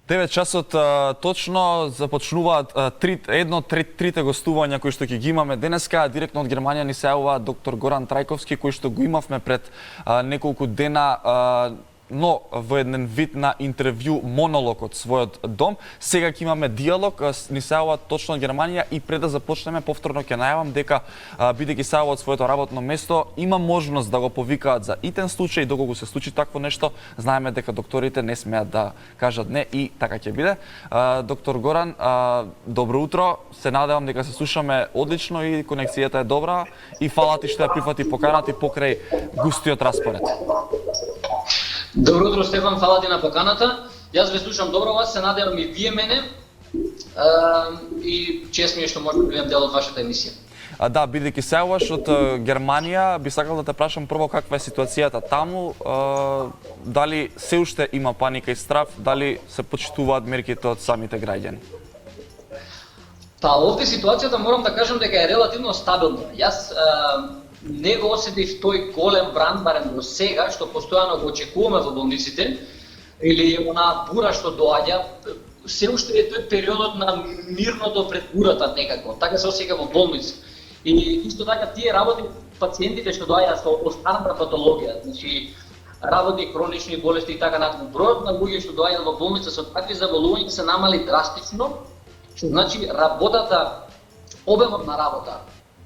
9 часот точно започнуваат трите гостувања кои што ќе ги имаме денеска. Директно од Германија ни се јавува доктор Горан Трајковски, кој што го имавме пред неколку дена, но во еден вид на интервју монолог од својот дом. Сега ќе имаме диалог, ни се јавува точно од Германија и пред да започнеме повторно ќе најавам дека бидејќи се јавува од своето работно место, има можност да го повикаат за итен случај, доколку се случи такво нешто. Знаеме дека докторите не смеат да кажат не и така ќе биде. Доктор Горан, добро утро. Се надевам дека се слушаме одлично и конекцијата е добра и фала ти што ја прифати поканата и покрај густиот распоред. Добро утро, Стефан, фала ти на поканата. Јас ве слушам добро вас, се надевам и вие мене. И чест ми е што може да бидам дел од вашата емисија. Да, бидејќи се јавуваш од Германија, би сакал да те прашам прво каква е ситуацијата таму, дали се уште има паника и страв, дали се почитуваат мерките од самите граѓани? Па овде ситуацијата морам да кажам дека е релативно стабилна. Јас не го осетив тој голем бран, барем до сега, што постојано го очекуваме во болниците, или она бура што доаѓа. Се уште е тој периодот на мирното пред бурата некако, така се осеќа во болница. И исто така тие работи пациентите што доаѓаат со останата патологија, значи работи хронични болести и така натаму. Бројот на луѓе што доаѓаат во болница со такви заболувања се намали драстично, што значи работата, обемот на работа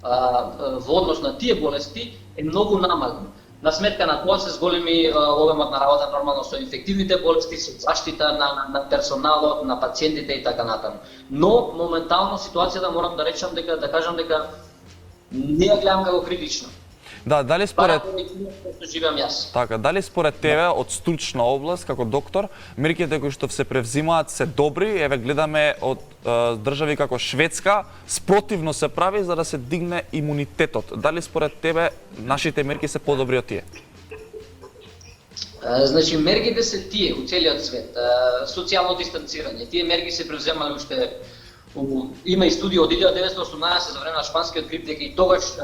во однос на тие болести е многу намален. На сметка на тоа се зголеми обемот на работа нормално со инфективните болести, со заштита на персоналот, на пациентите и така натаму. Но моментално ситуацијата морам да речам дека не ја гледам како критична. Да, дали според живеам јас. Така, дали според тебе од стручна област како доктор, мерките кои што се превзимаат се добри? Еве гледаме од држави како Шведска, спротивно се прави за да се дигне имунитетот. Дали според тебе нашите мерки се подобри од тие? Значи мерките се тие у целиот свет. Социјално дистанцирање. Тие мерки се превземале уште има и студија од 1918 за време на шпанскиот грип дека и тогаш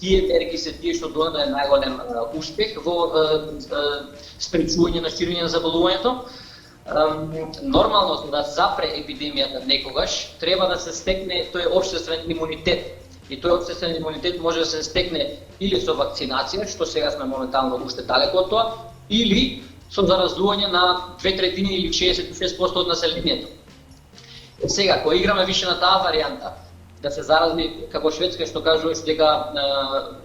тие мерки се тие што донеле најголем успех во спречување на ширење на заболувањето. Нормално за да запре епидемијата некогаш треба да се стекне тој општествен имунитет. И тој општествен имунитет може да се стекне или со вакцинација, што сега сме моментално уште далеко од тоа, или со заразување на 2/3 или 66% од населението. Сега, кога играме више на таа варијанта, да се зарази, како Шведска што кажуваш дека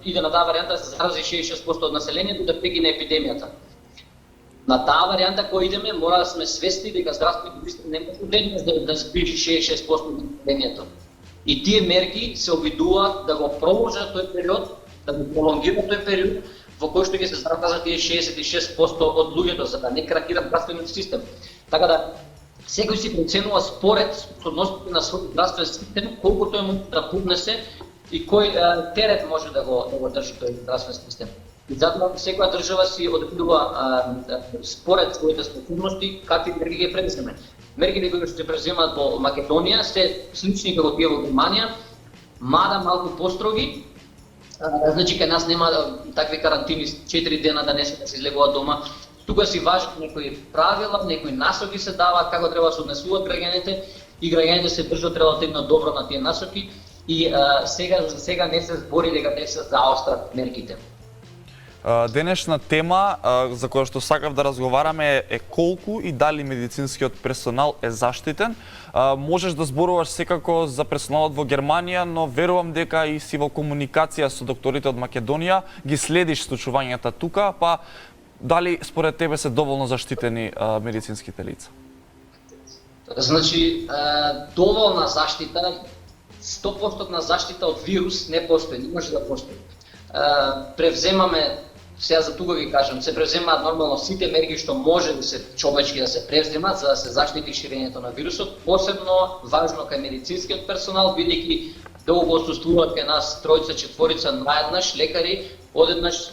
иде на таа варијанта да се зарази 66% од населението да прекине епидемијата. На таа варијанта која идеме, мора да сме свесни дека здравствениот систем не може да спречи 66% од населението. И тие мерки се обидуваат да го продолжат тој период, да го пролонгираат тој период во кој што ќе се заразат тие 66% од луѓето за да не крахира здравствениот систем. Така да секој си проценува според способностите на својот здравствен систем колку тој може да поднесе и кој терет може да го држи тој здравствен систем. И затоа секоја држава си одредува според своите способности какви мерки ги преземе. Мерките кои се преземаат во Македонија се слични како тие во Германија, мада малку построги. Значи кај нас нема такви карантини 4 дена да не се излегуваат дома. Тука си важат некои правила, некои насоки се даваат како треба да се однесуваат граѓаните и граѓаните се држат релативно добро на тие насоки и сега не се збори дека не се заострат мерките. Денешна тема за која што сакав да разговараме е колку и дали медицинскиот персонал е заштитен. Можеш да зборуваш секако за персоналот во Германија, но верувам дека и си во комуникација со докторите од Македонија, ги следиш случувањата тука, па дали според тебе се доволно заштитени медицинските лица? Значи, доволна заштита, 100% заштита од вирус не постои, не може да постои. Превземаме, сега за тука ги кажам, се превземаат нормално сите мерки што може да се човечки да се превземат за да се заштити ширењето на вирусот, посебно важно кај медицинскиот персонал, бидејќи долго отсуствуваат кај нас тројца, четворица наеднаш лекари, одеднаш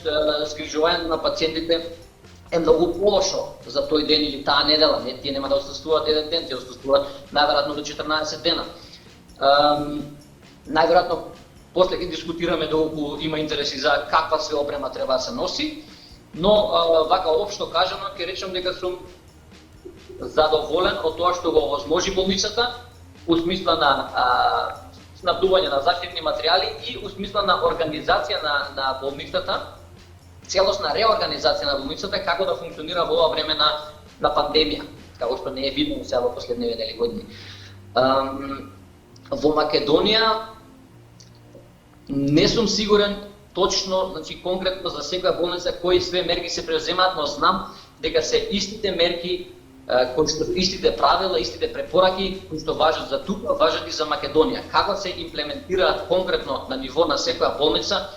згрижувањето на пациентите е многу полошо за тој ден или таа недела. Тие нема да отсуствуваат еден ден, тие отсуствуваат најверојатно до 14 дена. Најверојатно после ќе дискутираме доколку има интереси за каква све опрема треба да се носи, но вака општо кажано ќе речам дека сум задоволен од тоа што го овозможи болницата, у смисла на снабдување на заштитни материјали и у смисла на организација на болницата, целосна реорганизација на болницата како да функционира во ова време на пандемија, како што не е видно сега во последниве години. Во Македонија не сум сигурен точно, значи конкретно за секоја болница кои све мерки се преземаат, но знам дека се истите мерки, кои што истите правила, истите препораки кои што важат за тука, важат и за Македонија. Како се имплементираат конкретно на ниво на секоја болница,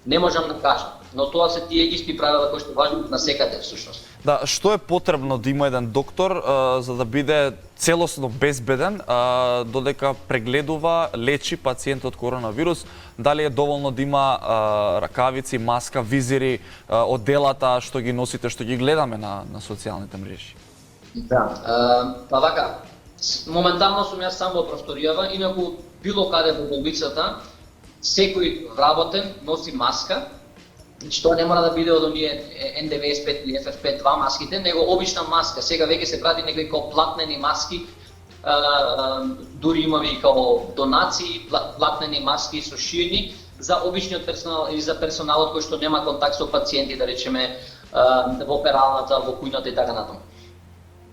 не можам да кажам, но тоа се тие исти правила кои што важат на секаде всушност. Да, што е потребно да има еден доктор за да биде целосно безбеден, додека прегледува, лечи пациент од коронавирус? Дали е доволно да има ракавици, маска, визири, оделата што ги носите, што ги гледаме на социјалните мрежи? Да, па вака, моментално сум јас сам во просторијава, инаку било каде во болницата, секој вработен носи маска. Значи тоа не мора да биде од оние N95 или FFP2 маските, него обична маска. Сега веќе се прави некои као платнени маски, дури имаме и као донации, платнени маски со шиени за обичниот персонал или за персоналот кој што нема контакт со пациенти, да речеме во пералната, во кујната и така натаму.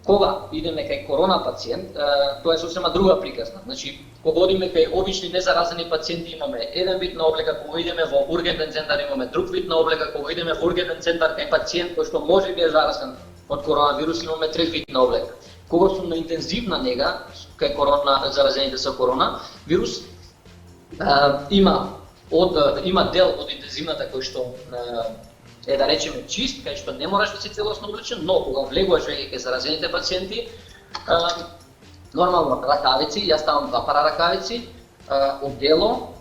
Кога идеме кај корона пациент, тоа е сосема друга приказна. Значи, кога одиме кај обични незаразени пациенти имаме еден вид на облека, кога идеме во ургентен центар имаме друг вид на облека, кога идеме во ургентен центар кај пациент кој што може би е заразен од коронавирус имаме трет вид на облека. Кога сум на интензивна нега кај корона, заразените со корона вирус, има дел од интензивната кој што е да речеме чист, кај што не мораш да си целосно облечен, но кога влегуваш веќе кај заразените пациенти, нормално ракавици, јас ставам 2 пара ракавици, одело,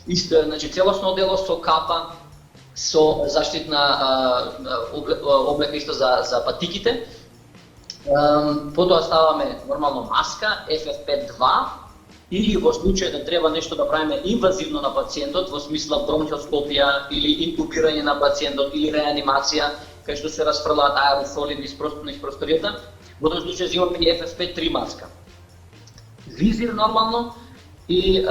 значи целосно одело со капа, со заштитна облека исто за патиките. Потоа ставаме нормално маска, FFP2, или во случај да треба нешто да правиме инвазивно на пациентот, во смисла бронхоскопија или интубирање на пациентот или реанимација, кај што се расфрлаат аеросоли низ просторијата, во тој случај земаме и FFP3 маска. Визир нормално и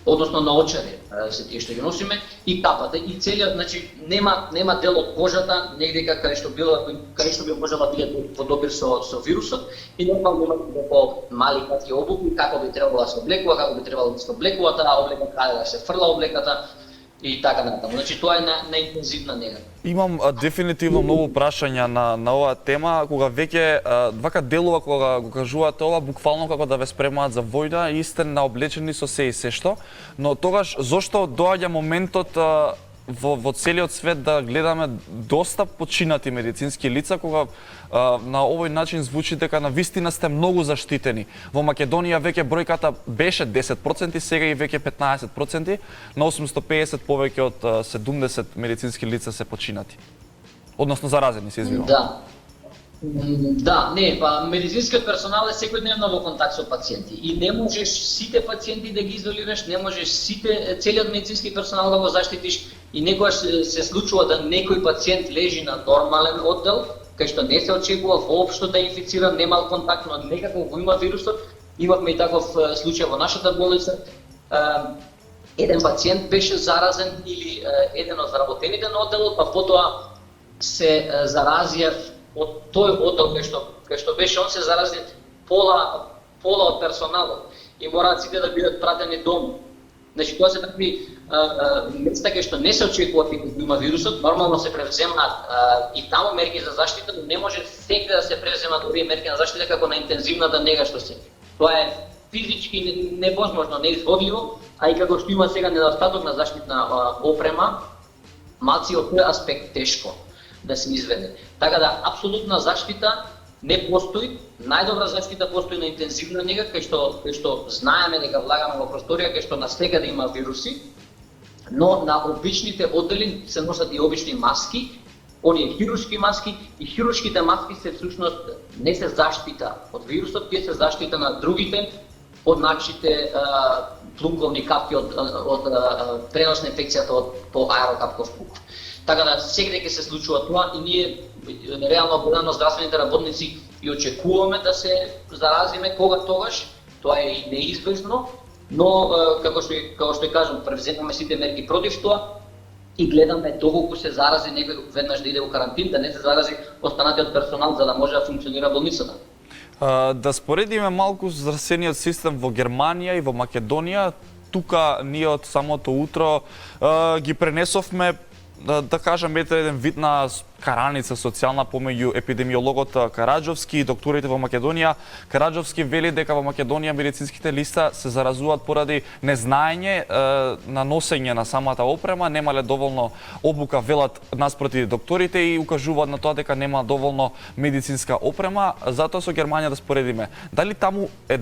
односно наочари се тие што ги носиме и капата и целиот, значи нема дел од кожата негде кај што би можела да биде во допир со вирусот и нормално има како мали кратки обуки како би требало да се облекува, како би требало да се облекува таа облека, каде да се фрла облеката и така натаму. Значи тоа е на интензивна нега. Имам дефинитивно многу прашања на оваа тема, кога веќе вака делува кога го кажувате ова буквално како да ве спремаат за војна, и сте наоблечени со се и се што, но тогаш зошто доаѓа моментот во целиот свет да гледаме доста починати медицински лица, кога на овој начин звучи дека на вистина сте многу заштитени. Во Македонија веќе бројката беше 10%, сега и веќе 15%, на 850 повеќе од 70 медицински лица се починати. Односно заразени, се извинувам. Да, па медицинскиот персонал е секојдневно во контакт со пациенти и не можеш сите пациенти да ги изолираш, не можеш целиот медицински персонал да го заштитиш и некогаш се случува да некој пациент лежи на нормален оддел, кај што не се очекува воопшто да инфицира, немал контакт, но некако го има вирусот. Имавме и таков случај во нашата болница. Еден пациент беше заразен или еден од вработените на одделот, па потоа се заразија од тој оддел кај што беше, он се зарази пола од персоналот и мораат сите да бидат пратени дому. Значи тоа се такви места кај што не се очекува дека има вирусот, нормално се превземаат и таму мерки за заштита, но не може секаде да се превземаат овие мерки на заштита како на интензивната нега што се. Тоа е физички невозможно, неизгодливо, а и како што има сега недостаток на заштитна опрема, малци од тој аспект тешко да се изведе. Така да, апсолутна заштита не постои, најдобра заштита постои на интензивна нега, кај што знаеме дека влагаме во просторија, кај што навсекаде има вируси, но на обичните оддели се носат и обични маски, оние хируршки маски, и хируршките маски се всушност не се заштита од вирусот, тие се заштита на другите подначите плунковни капки од преносна инфекцијата по аерокапков пук. Така да секаде ќе се случува тоа и ние реално гледано здравствените работници и очекуваме да се заразиме кога тогаш, тоа е и неизбежно, но како што кажам, превземаме сите мерки против тоа и гледаме доколку се зарази некој веднаш да иде во карантин, да не се зарази останатиот персонал за да може да функционира болницата. Да споредиме малку здравствениот систем во Германија и во Македонија. Тука ние од самото утро ги пренесовме, да кажем, еден вид на караница социјална помеѓу епидемиологот Караджовски и докторите во Македонија. Караджовски вели дека во Македонија медицинските лица се заразуваат поради незнаење на носење на самата опрема, немале доволно обука, велат наспроти докторите, и укажуваат на тоа дека нема доволно медицинска опрема. Затоа со Германија да споредиме. Дали таму е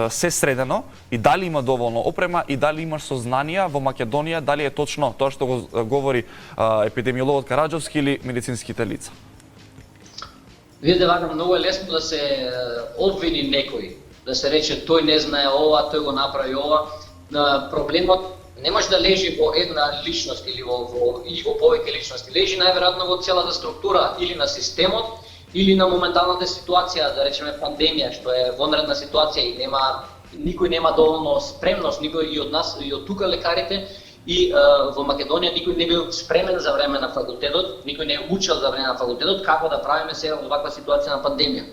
се средено и дали има доволно опрема и дали имаш сознанија во Македонија, дали е точно тоа што го говори епидемиологот Караджовски или медицинските лица? Видите, вака многу е лесно да се обвини некој, да се рече тој не знае ова, тој го направи ова. Проблемот не може да лежи во една личност или во повеќе личности, лежи најверојатно во целата структура или на системот, или на моменталната ситуација, да речеме пандемија, што е вонредна ситуација и никој нема доволно спремност, никој и од нас, и од тука лекарите, и во Македонија никој не бил спремен за време на факултетот, никој не е учел за време на факултетот како да правиме сега во ваква ситуација на пандемија.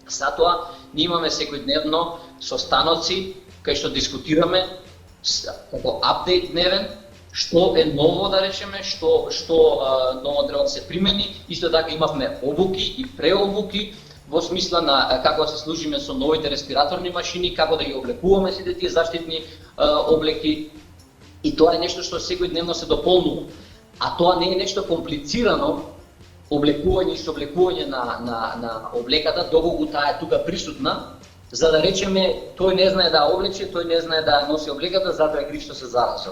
Затоа ние имаме секојдневно состаноци кај што дискутираме како апдейт дневен, што е ново, да речеме, што ново треба да се примени. Исто така имавме обуки и преобуки во смисла на како да се служиме со новите респираторни машини, како да ги облекуваме сите тие заштитни облеки. И тоа е нешто што секојдневно се дополнува. А тоа не е нешто комплицирано, облекување и сооблекување на облеката, доколку таа е тука присутна, за да речеме тој не знае да облече, тој не знае да носи облеката, затоа е крив што се заразил.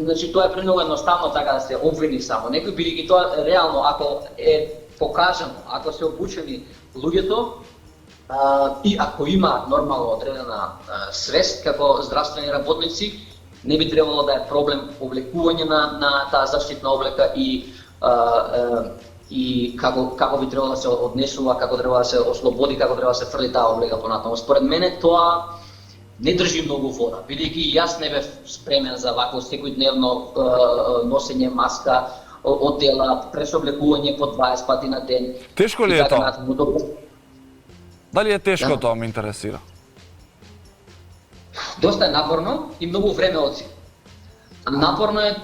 Значи тоа е премногу едноставно така да се обвини само некој, бидејќи тоа реално ако е покажано, ако се обучени луѓето и ако има нормално одредена свест како здравствени работници, не би требало да е проблем облекување на таа заштитна облека и како би требало да се однесува, како треба да се ослободи, како треба да се фрли таа облека понатаму. Според мене тоа не држи многу вода, бидејќи и јас не бев спремен за вакво секојдневно носење маска, одела, пресооблекување по 20 пати на ден. Тешко ли е тоа? Дали е тешко тоа, ме интересира? Доста е напорно и многу време одзи. Напорно е,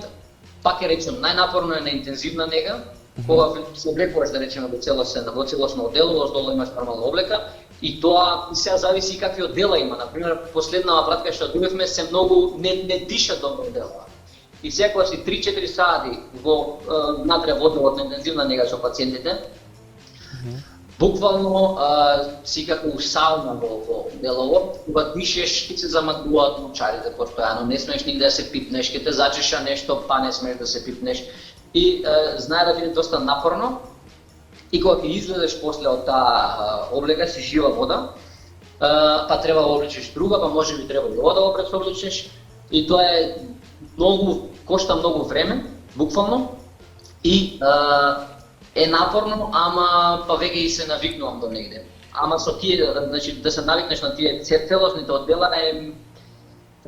пак е речем, најнапорно е на интензивна нега, кога се облекуваш, да речеме, во целосно одело, оздолу имаш нормална облека, и тоа сега зависи какви одела има. Например, последнава пратка што добивме се многу не диша добро одела. И сега кога си 3-4 сати внатре во оделот на интензивна нега со пациентите, буквално си како сауна во делово, кога дишеш и се замаглуваат мочарите постојано, не смееш нигде да се пипнеш, ке те зачеша нешто, па не смееш да се пипнеш. И знае да биде доста напорно, и кога ќе излезеш после од таа облека, си жива вода, па треба да облечеш друга, па може би треба и ова да го пресоблечеш, и тоа е кошта многу време, буквално, и е напорно, ама па веќе и се навикнувам до негде. Ама со тие, значи да се навикнеш на тие целосните оддела е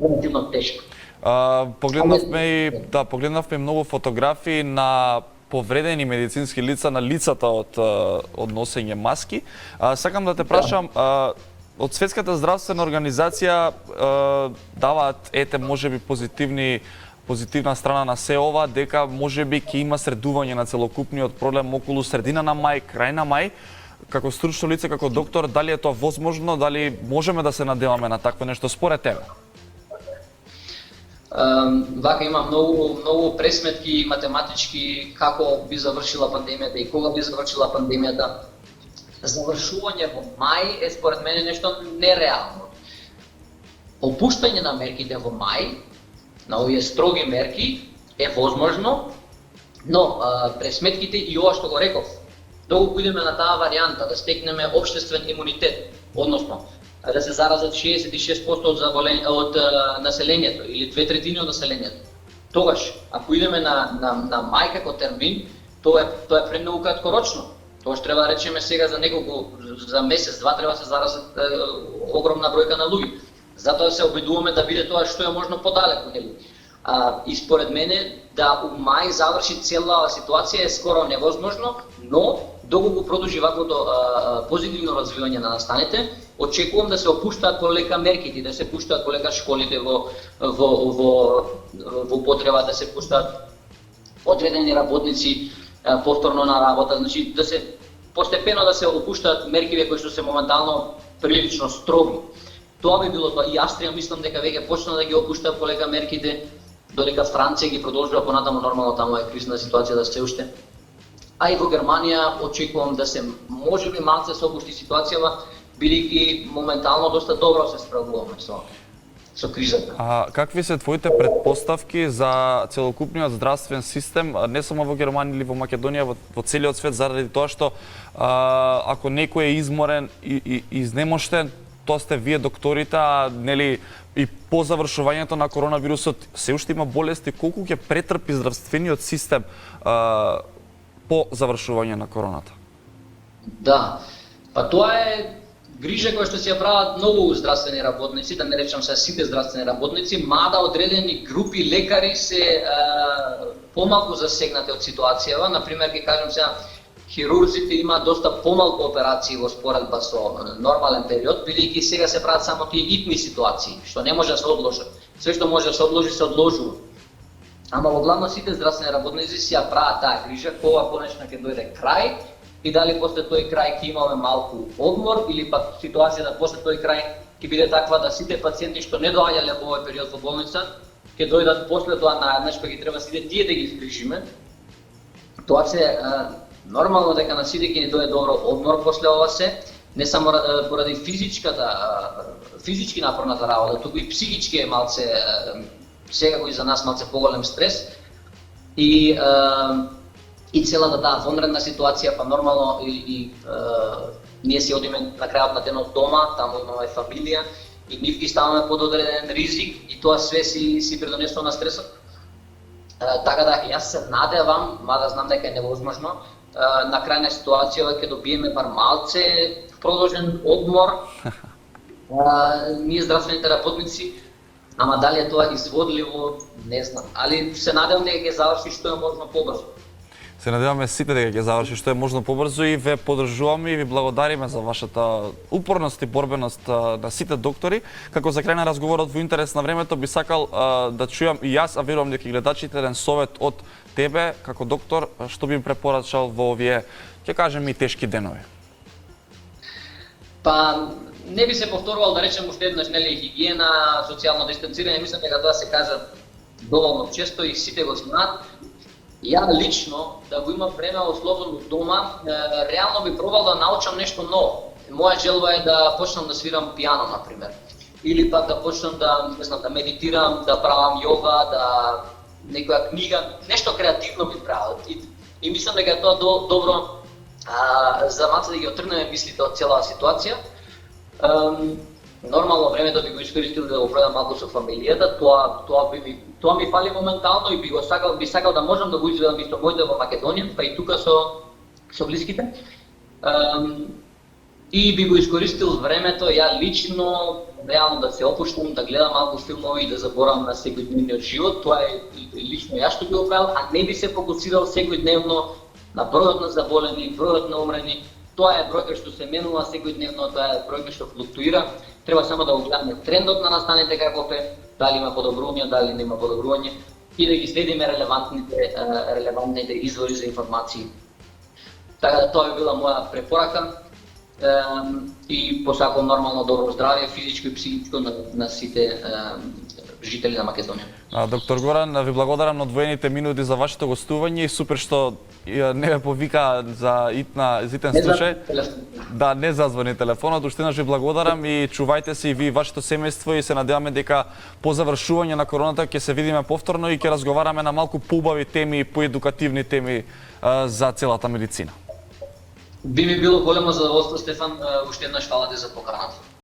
релативно тешко. Погледнавме многу фотографии на повредени медицински лица, на лицата од носење маски. Сакам да те прашам, од Светската здравствена организација даваат можеби позитивна страна на се ова, дека можеби ќе има средување на целокупниот проблем околу средина на мај, крај на мај. Како стручно лице, како доктор, дали е тоа возможно, дали можеме да се надеваме на такво нешто според тебе? Вака има многу пресметки математички како би завршила пандемијата и кога би завршила пандемијата. Завршување во мај е според мене нешто нереално. Опуштање на мерките во мај, на овие строги мерки, е возможно, но пресметките и ова што го реков, доколку идеме на таа варијанта да стекнеме општествен имунитет, односно да се заразат 66% од населението или 2/3 од населението. Тогаш, ако идеме на мај како термин, тоа е премногу краткорочно. Тоа што треба да речеме сега за месец, два треба да се заразат огромна бројка на луѓе. Затоа се обидуваме да биде тоа што е можно подалеку, нели? И според мене да у мај заврши цела ситуација е скоро невозможно, но доколку продолжи ваквото позитивно развивање на настаните, очекувам да се опуштаат полека мерките, да се пуштаат полека школите во употреба, да се пуштаат одредени работници повторно на работа, значи да се постепено да се опуштаат меркиве кои што се моментално прилично строги. Тоа би било тоа. И Австрија мислам дека веќе почна да ги опушта полека мерките, додека Франција ги продолжува понатаму, нормално таму е кризна ситуација да се уште. А и во Германија очекувам да се можеби малце се опушти ситуацијава, бидејќи моментално доста добро се справуваме со кризата. Какви се твоите предпоставки за целокупниот здравствен систем, не само во Германија или во Македонија, во целиот свет, заради тоа што ако некој е изморен и изнемоштен, тоа сте вие докторите, нели и по завршувањето на коронавирусот се уште има болести, колку ќе претрпи здравствениот систем по завршување на короната? Да, па тоа е грижа која што си ја прават многу здравствени работници, да не речам се сите здравствени работници, мада одредени групи лекари се помалку засегнати од ситуацијава. Например, ќе кажам сега, хирурзите имаат доста помалку операции во споредба со нормален период, бидејќи сега се прават само тие итни ситуации, што не може да се одложат. Све што може да се одложи, се одложува. Ама во главно сите здравствени работници си ја прават таа грижа, кога конечно ќе дојде крај, и дали после тој крај ќе имаме малку одмор, или пак ситуацијата после тој крај ќе биде таква да сите пациенти што не доаѓале во овој период во болница, ќе дојдат после тоа наеднаш, па ќе треба сите тие да ги изгрижиме. Тоа се нормално дека на сите ќе ни дојде добро одмор после ова се, не само поради физички напорната работа, туку и психички е малце, секако и за нас малце поголем стрес. И целата таа вонредна ситуација, па нормално ние си одиме на крајот на денот дома, таму имаме фамилија и нив ги ставаме под одреден ризик и тоа све си придонесува на стресот. Така да јас се надевам, мада знам дека е невозможно, на крај на ситуацијава ќе добиеме бар малце продолжен одмор, ние здравствените работници, ама дали е тоа изводливо, не знам, али се надевам дека ќе заврши што е можно побрзо. Се надеваме сите дека ќе заврши што е можно побрзо и ве поддржуваме и ви благодариме за вашата упорност и борбеност на сите доктори. Како за крај на разговорот во интерес на времето би сакал да чујам и јас, а верувам дека и гледачите, еден совет од тебе како доктор, што би им препорачал во овие, ќе кажем, и тешки денови. Па не би се повторувал да речем уште еднаш, нели, хигиена, социјално дистанцирање, мислам дека тоа се кажа доволно често и сите го знаат. Ја лично, да го имам време слободно дома, реално би пробал да научам нешто ново. Моја желба е да почнам да свирам пијано, например. Или пак да почнам да медитирам, да правам јога, да некоја книга, нешто креативно би правил. И мислам дека е тоа добро за малце да ги отргнеме мислите од целава ситуација. Нормално времето би го искористил да го проведам малку со фамилијата, тоа ми фали моментално и би сакал да можам да го изведам и со моите во Македонија, па и тука со блиските. И би го искористил времето, ја лично, реално да се опуштам, да гледам малку филмови и да заборавам на секојдневниот живот, тоа е лично ја што би го правил, а не би се фокусирал секојдневно на бројот на заболени, бројот на умрени. Тоа е бројка што се менува секојдневно, тоа е бројка што флуктуира. Треба само да го гледаме трендот на настаните каков е, дали има подобрување, дали нема подобрување и да ги следиме релевантните извори за информации. Така да тоа би била моја препорака и посакувам нормално добро здравје, физичко и психичко на сите жители на Македонија. Доктор Горан, ви благодарам на одвоените минути за вашето гостување и супер што не ме повика за итен случај. Да, не зазвони телефонот. Уште еднаш ви благодарам и чувајте се и ви и вашето семејство и се надеваме дека по завршување на короната ќе се видиме повторно и ќе разговараме на малку поубави теми и поедукативни теми за целата медицина. Би ми било големо задоволство, Стефан, уште еднаш фала ти за поканата.